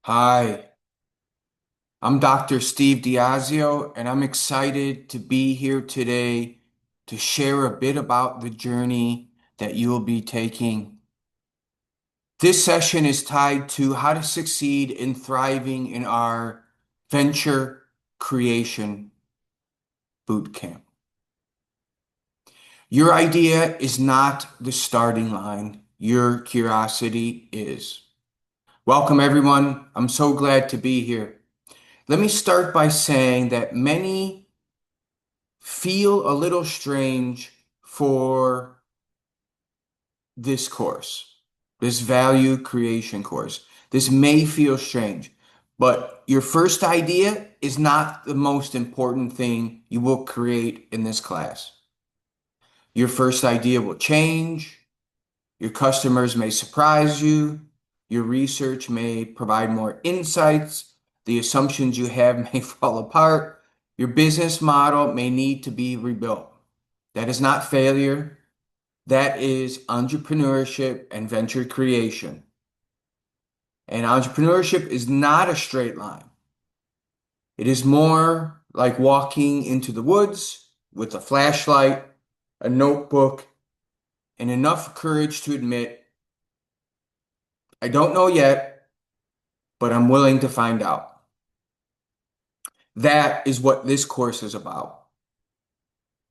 Hi, I'm Dr. Steve Diasio, and I'm excited to be here today to share a bit about the journey that you will be taking. This session is tied to how to succeed in thriving in our venture creation boot camp. Your idea is not the starting line, your curiosity is. Welcome, everyone. I'm so glad to be here. Let me start by saying that many feel a little strange for this course, this value creation course. This may feel strange, but your first idea is not the most important thing you will create in this class. Your first idea will change, your customers may surprise you, your research may provide more insights, the assumptions you have may fall apart, your business model may need to be rebuilt. That is not failure. That is entrepreneurship and venture creation. And entrepreneurship is not a straight line. It is more like walking into the woods with a flashlight, a notebook, and enough courage to admit, I don't know yet, but I'm willing to find out. That is what this course is about.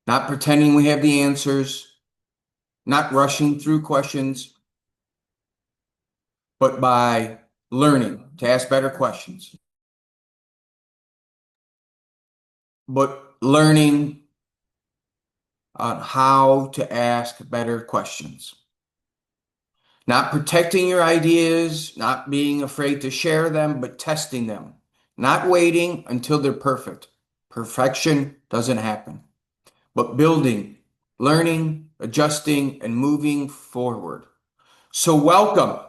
Not pretending we have the answers, not rushing through questions, but by learning to ask better questions, but learning on how to ask better questions. Not protecting your ideas, not being afraid to share them, but testing them. Not waiting until they're perfect. Perfection doesn't happen. But building, learning, adjusting, and moving forward. So, welcome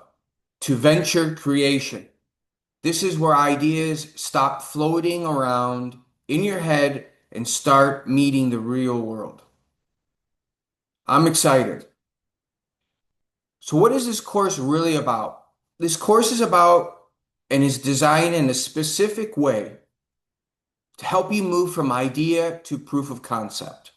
to Venture Creation. This is where ideas stop floating around in your head and start meeting the real world. I'm excited. So, what is this course really about? This course is about and is designed in a specific way to help you move from idea to proof of concept.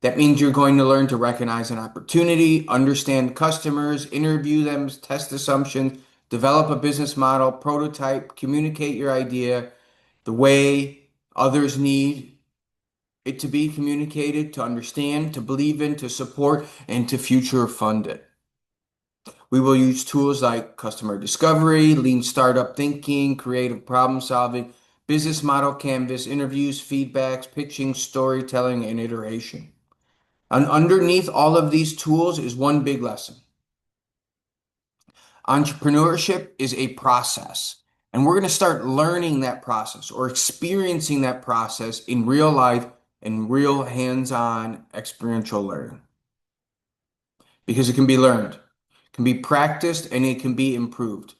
That means you're going to learn to recognize an opportunity, understand customers, interview them, test assumptions, develop a business model, prototype, communicate your idea the way others need it to be communicated, to understand, to believe in, to support, and to future fund it. We will use tools like customer discovery, lean startup thinking, creative problem solving, business model canvas, interviews, feedbacks, pitching, storytelling, and iteration. And underneath all of these tools is one big lesson. Entrepreneurship is a process, and we're going to start learning that process or experiencing that process in real life and real hands-on experiential learning because it can be learned, can be practiced, and it can be improved.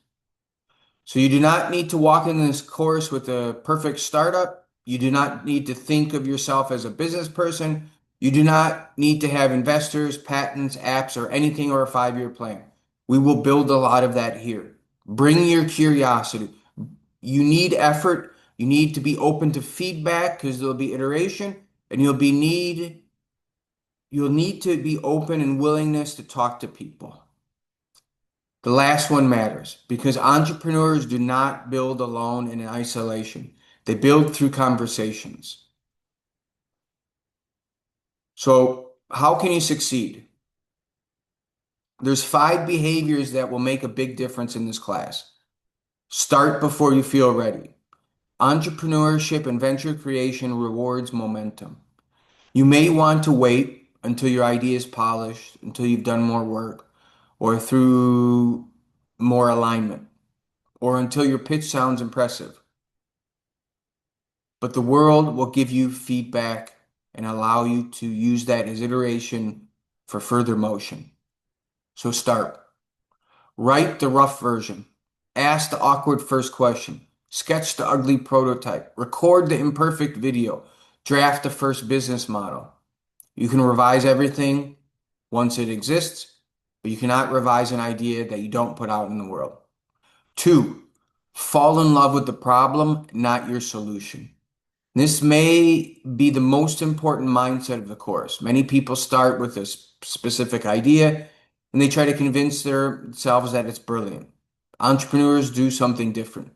So you do not need to walk in this course with a perfect startup. You do not need to think of yourself as a business person. You do not need to have investors, patents, apps, or anything or a 5-year plan. We will build a lot of that here. Bring your curiosity. You need effort. You need to be open to feedback because there'll be iteration, and you'll need to be open and willingness to talk to people. The last one matters because entrepreneurs do not build alone and in isolation. They build through conversations. So, how can you succeed? There's 5 behaviors that will make a big difference in this class. Start before you feel ready. Entrepreneurship and venture creation rewards momentum. You may want to wait until your idea is polished, until you've done more work, or through more alignment, or until your pitch sounds impressive. But the world will give you feedback and allow you to use that as iteration for further motion. So start. Write the rough version. Ask the awkward first question. Sketch the ugly prototype. Record the imperfect video. Draft the first business model. You can revise everything once it exists, but you cannot revise an idea that you don't put out in the world. 2, Fall in love with the problem, not your solution. This may be the most important mindset of the course. Many people start with a specific idea and they try to convince themselves that it's brilliant. Entrepreneurs do something different.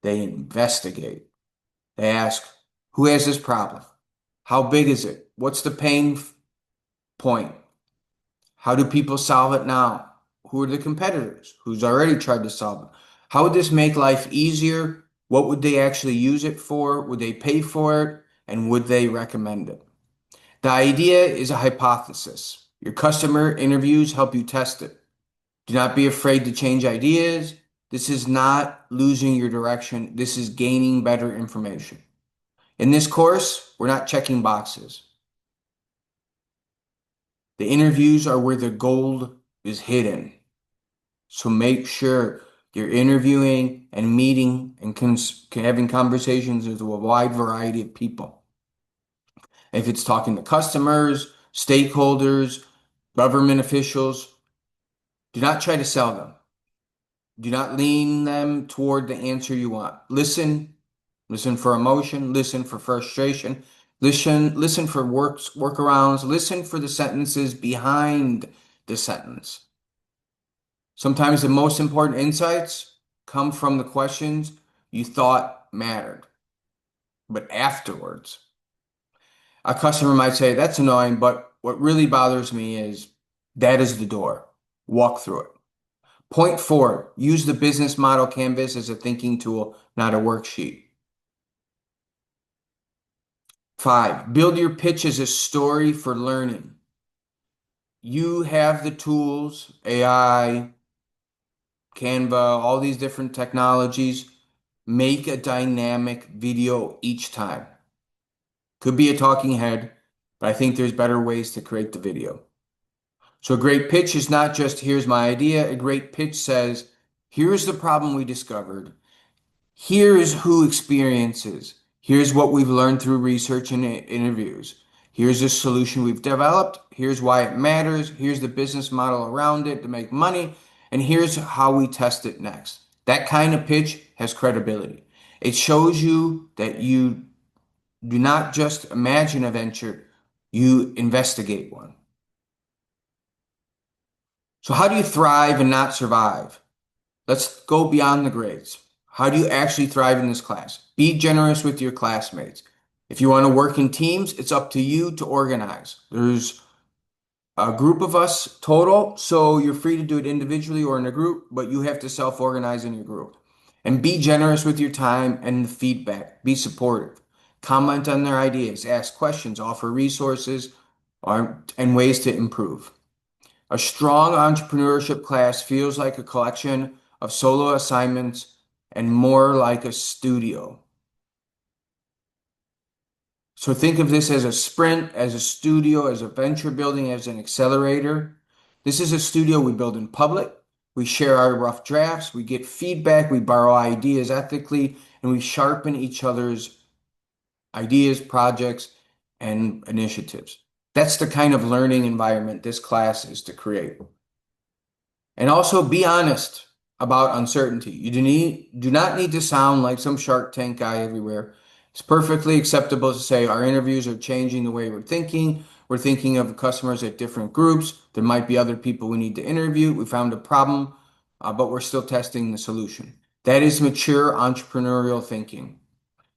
They investigate. They ask, who has this problem? How big is it? What's the pain point? How do people solve it now? Who are the competitors? Who's already tried to solve it? How would this make life easier? What would they actually use it for? Would they pay for it? And would they recommend it? The idea is a hypothesis. Your customer interviews help you test it. Do not be afraid to change ideas. This is not losing your direction. This is gaining better information. In this course, we're not checking boxes. The interviews are where the gold is hidden. So make sure you're interviewing and meeting and having conversations with a wide variety of people. If it's talking to customers, stakeholders, government officials, do not try to sell them. Do not lean them toward the answer you want. Listen for emotion, listen for frustration, listen for workarounds, listen for the sentences behind the sentence. Sometimes the most important insights come from the questions you thought mattered, but afterwards. A customer might say, that's annoying, but what really bothers me is that is the door. Walk through it. Point 4, use the business model canvas as a thinking tool, not a worksheet. 5, build your pitch as a story for learning. You have the tools, AI, Canva, all these different technologies. Make a dynamic video each time. Could be a talking head, but I think there's better ways to create the video. So a great pitch is not just here's my idea. A great pitch says, here's the problem we discovered. Here's who experiences. Here's what we've learned through research and interviews. Here's the solution we've developed. Here's why it matters. Here's the business model around it to make money. And here's how we test it next. That kind of pitch has credibility. It shows you that you do not just imagine a venture, you investigate one. So how do you thrive and not survive? Let's go beyond the grades. How do you actually thrive in this class? Be generous with your classmates. If you want to work in teams, it's up to you to organize. There's a group of us total, so you're free to do it individually or in a group, but you have to self-organize in your group. And be generous with your time and the feedback. Be supportive. Comment on their ideas, ask questions, offer resources, and ways to improve. A strong entrepreneurship class feels like a collection of solo assignments and more like a studio. So think of this as a sprint, as a studio, as a venture building, as an accelerator. This is a studio we build in public. We share our rough drafts. We get feedback. We borrow ideas ethically, and we sharpen each other's ideas, projects, and initiatives. That's the kind of learning environment this class is to create. And also be honest about uncertainty. You do not need to sound like some Shark Tank guy everywhere. It's perfectly acceptable to say our interviews are changing the way we're thinking. We're thinking of customers at different groups. There might be other people we need to interview. We found a problem, but we're still testing the solution. That is mature entrepreneurial thinking.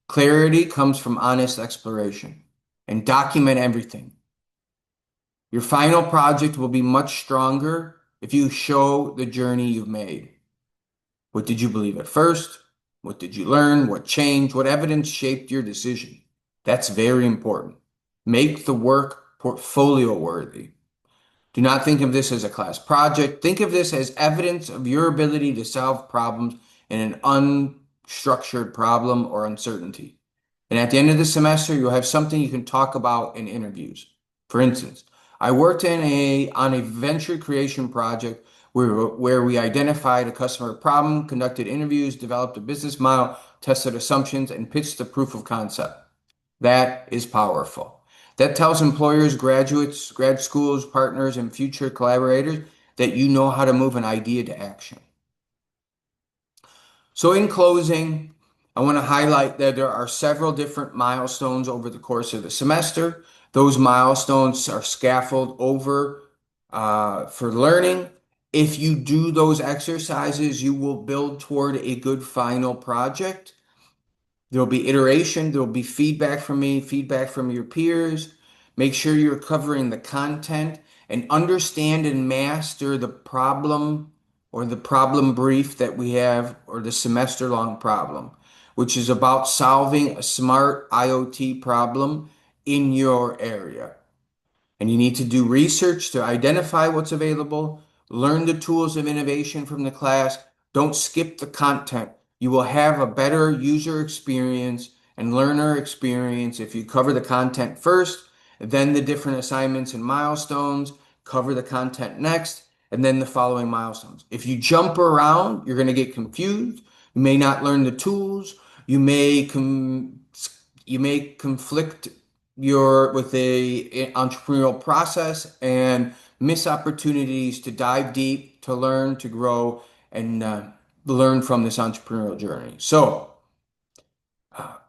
Clarity comes from honest exploration, and document everything. Your final project will be much stronger if you show the journey you've made. What did you believe at first? What did you learn? What changed? What evidence shaped your decision? That's very important. Make the work portfolio worthy. Do not think of this as a class project. Think of this as evidence of your ability to solve problems in an unstructured problem or uncertainty. And at the end of the semester, you'll have something you can talk about in interviews. For instance, I worked on a venture creation project where we identified a customer problem, conducted interviews, developed a business model, tested assumptions, and pitched a proof of concept. That is powerful. That tells employers, graduates, grad schools, partners, and future collaborators that you know how to move an idea to action. So in closing, I want to highlight that there are several different milestones over the course of the semester. Those milestones are scaffolded over for learning. If you do those exercises, you will build toward a good final project. There'll be iteration, there'll be feedback from me, feedback from your peers. Make sure you're covering the content and understand and master the problem or the problem brief that we have or the semester long problem, which is about solving a smart IoT problem in your area. And you need to do research to identify what's available, learn the tools of innovation from the class. Don't skip the content. You will have a better user experience and learner experience if you cover the content first, then the different assignments and milestones, cover the content next, and then the following milestones. If you jump around, you're going to get confused. You may not learn the tools. You may conflict your with a entrepreneurial process and miss opportunities to dive deep, to learn, to grow, and learn from this entrepreneurial journey. So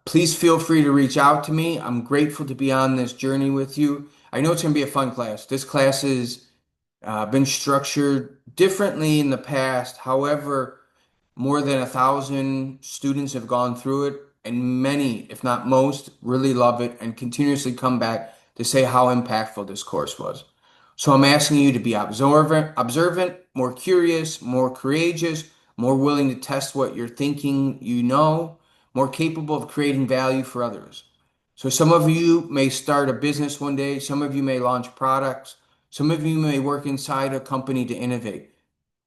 please feel free to reach out to me. I'm grateful to be on this journey with you. I know it's going to be a fun class. This class has been structured differently in the past. However, more than 1,000 students have gone through it, and many, if not most, really love it and continuously come back to say how impactful this course was. So I'm asking you to be observant, more curious, more courageous, more willing to test what you're thinking you know, more capable of creating value for others. So some of you may start a business one day, some of you may launch products, some of you may work inside a company to innovate.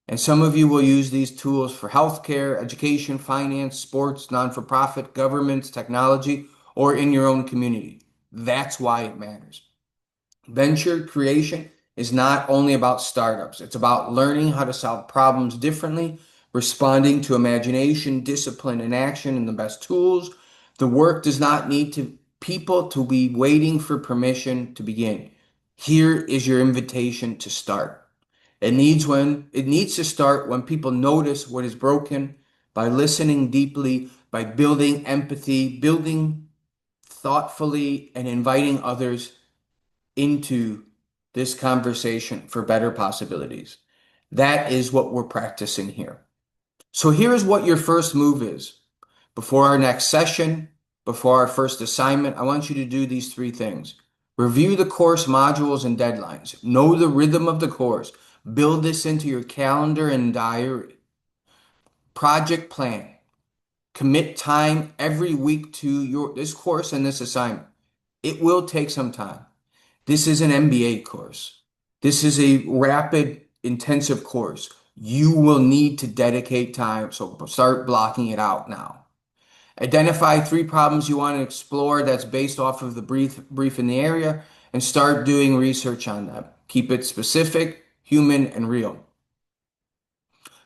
And some of you will use these tools for healthcare, education, finance, sports, non-for-profit, governments, technology, or in your own community. That's why it matters. Venture creation is not only about startups. It's about learning how to solve problems differently, responding to imagination, discipline, and action and the best tools. The work does not need people to be waiting for permission to begin. Here is your invitation to start. It needs to start when people notice what is broken by listening deeply, by building empathy, building thoughtfully, and inviting others into this conversation for better possibilities. That is what we're practicing here. So here's what your first move is. Before our next session, before our first assignment, I want you to do these three things. Review the course modules and deadlines. Know the rhythm of the course. Build this into your calendar and diary. Project plan. Commit time every week to this course and this assignment. It will take some time. This is an MBA course. This is a rapid, intensive course. You will need to dedicate time, so start blocking it out now. Identify three problems you want to explore that's based off of the brief in the area and start doing research on them. Keep it specific, human, and real.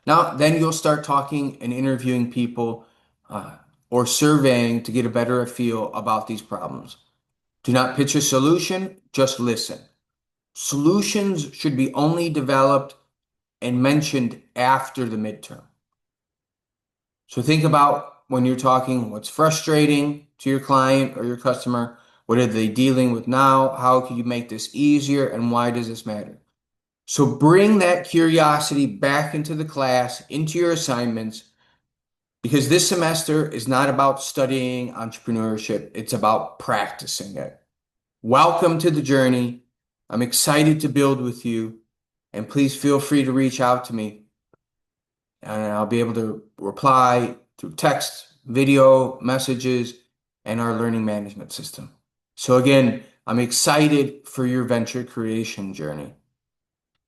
Now, then you'll start talking and interviewing people or surveying to get a better feel about these problems. Do not pitch a solution, just listen. Solutions should be only developed and mentioned after the midterm. So think about when you're talking what's frustrating to your client or your customer, what are they dealing with now, how can you make this easier, and why does this matter? So bring that curiosity back into the class, into your assignments, because this semester is not about studying entrepreneurship, it's about practicing it. Welcome to the journey. I'm excited to build with you, and please feel free to reach out to me, and I'll be able to reply through text, video, messages, and our learning management system. So again, I'm excited for your venture creation journey.